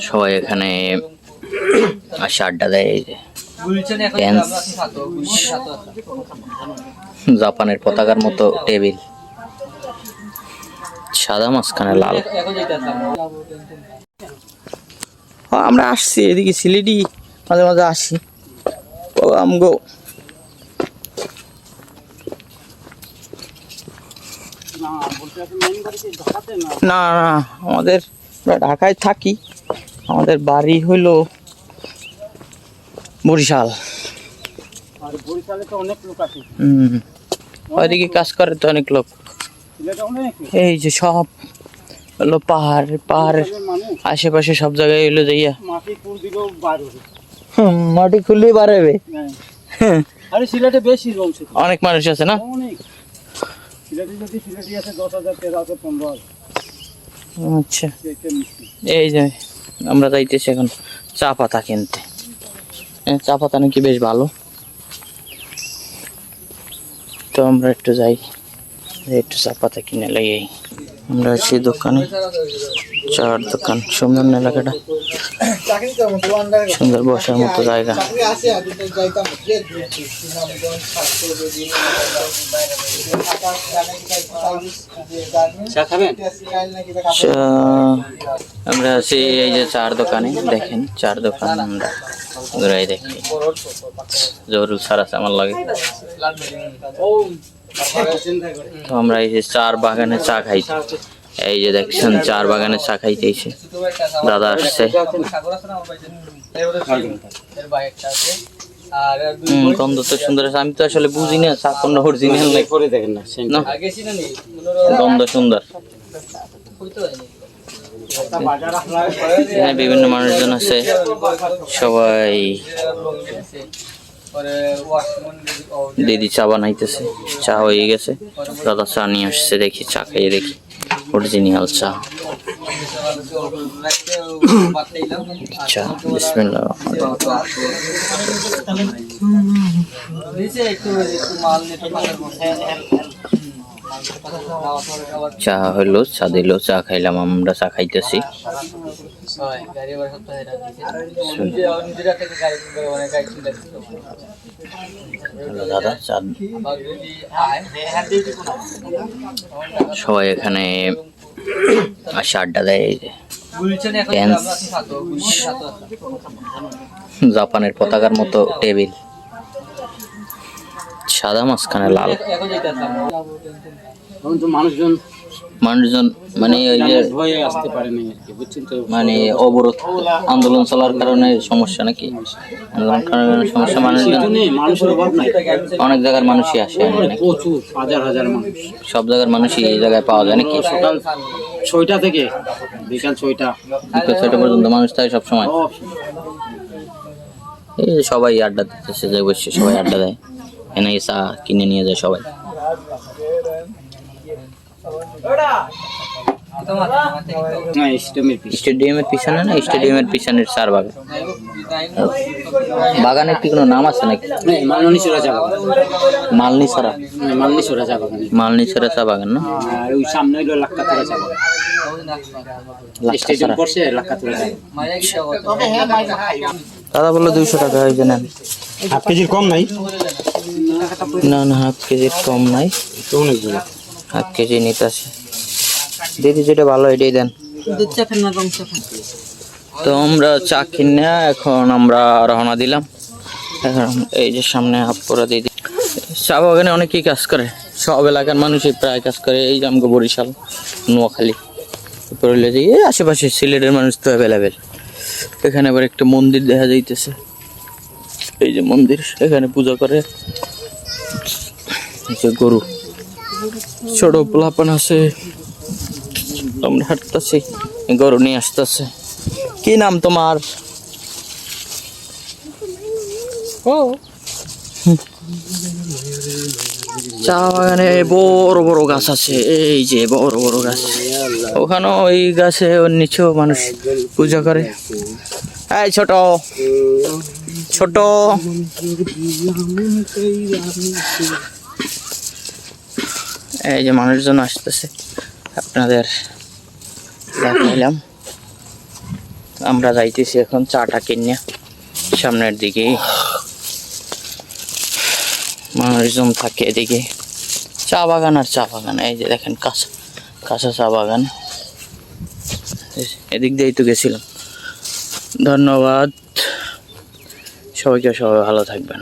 সবাই এখানে আসে আড্ডা দেয়। এই যে জাপানের পতাকার মতো টেবিল, সাদা মাঝখানে লাল। আমরা আসছি এদিকে সিলেটি, মাঝে মাঝে আসি। আমগো না না, আমাদের ঢাকায় থাকি, আমাদের বাড়ি হইল বরিশাল। ওইদিকে কাজ করে তো অনেক লোক। এই যে সব হলো পাহাড়, পাহাড়ের আশেপাশে সব জায়গায় এলো যাইয়া মাটি খুললেই বাড়াবে। অনেক মানুষ আছে না? আচ্ছা, এই যে আমরা যাইতেছি এখন চা পাতা কিনতে। চা পাতা নাকি বেশ ভালো, তো আমরা একটু যাই, একটু চা পাতা কিনে লাই। আমরা আছি দোকানে, চার দোকান। সুন্দর না এলাকাটা, সুন্দর বসার মতো জায়গা। আমরা আছি এই যে চার দোকানে, দেখেন চার দোকান আমরা ঘুরাই দেখি। জরুর সার আছে আমার লাগে। তো আমরা এই যে চার বাগানে চা খাইছি। এই যে দেখছেন চার বাগানে চা খাইতেছি, দাদা আসছে। গন্ধ তো সুন্দর আছে। আমি তো আসলে বুঝি না চা কোন অরিজিনাল নাই, করে দেখেন না, গন্ধ সুন্দর। বিভিন্ন মানুষজন আছে, সবাই দিদি চা বানাইতেছে। চা হয়ে গেছে, দাদা চা নিয়ে আসছে। দেখি চা খাইয়ে দেখি, অরিজিনাল চা। চা বিসমিল্লাহ। চা হইলো, চা দিল, চা খাইলাম। আমরা চা খাইতেছি। দাদা চা, সবাই এখানে আসে আড্ডা দেয়। জাপানের পতাকার মতো টেবিল, সাদা মাঝখানে লাল। মানুষজন মানে ওই যে মানে অবরোধ আন্দোলন চলার কারণে সমস্যা নাকি? আন্দোলন কারণে সমস্যা, মানুষজন অনেক জায়গার মানুষই আসে, প্রচুর হাজার হাজার মানুষ, সব জায়গার মানুষই এই জায়গায় পাওয়া যায় নাকি? সকাল 6টা থেকে বিকাল 6টা পর্যন্ত মানুষ থাকে সব সময়। এই যে সবাই আড্ডা দিতেছে, যে বসে সবাই আড্ডা দেয়, এনে চা কিনে নিয়ে যায় সবাই। স্টেডিয়ামের পিছনে না, স্টেডিয়ামের পিছনের চার বাগান। বাগানের কি কোনো নাম আছে নাকি? মালনীছড়া চা বাগান। মালনীছড়া, মালনীছড়া চা বাগান, মালনীছড়া চা বাগান না? আর ওই সামনে হলো লাক্কাতুরা চা বাগান। স্টেডিয়াম পড়ছে লাক্কাতুরা চা বাগান। দাদা বললো 200 টাকা, ওই যে নেন। হাফ কেজির কম নাই? না না, হাফ কেজির কম নাই, হাফ কেজি নিতে আসে। দিদি যেটা ভালো এটাই দেন। তো আমরা চা কিনে এখন আমরা রওনা দিলাম। এখন এই যে সামনে হাফ করে দিদি। চা বাগানে অনেকেই কাজ করে, সব এলাকার মানুষই প্রায় কাজ করে। এই যে আমাকে বরিশাল, নোয়াখালী, পড়লে যে এই আশেপাশে সিলেটের মানুষ তো অ্যাভেলেবেল। এখানে আবার একটা মন্দির দেখা যাইতেছে, এই যে মন্দির, এখানে পূজা করে। এই যে গরু, ছোট পোলাপান আছে, আমরা হাঁটতেছি, গরু নিয়ে আসতেছে। কি নাম তোমার? ও চা বাগানে বড় বড় গাছ আছে, এই যে বড় বড় গাছ। ওখানে ওই গাছে ওর নিচেও মানুষ পূজা করে। এই ছোট ছোট, এই যে মানুষজন আসতেছে, আপনাদের দেখাইলাম। আমরা যাইতেছি এখন চাটা কিনে সামনের দিকে। মানুষজন থাকে এদিকে, চা বাগান আর চা বাগান। এই যে দেখেন কাঁচা কাঁচা চা বাগান, এদিক দিয়েই তো গেছিলাম। ধন্যবাদ সবাইকে, সবাই ভালো থাকবেন।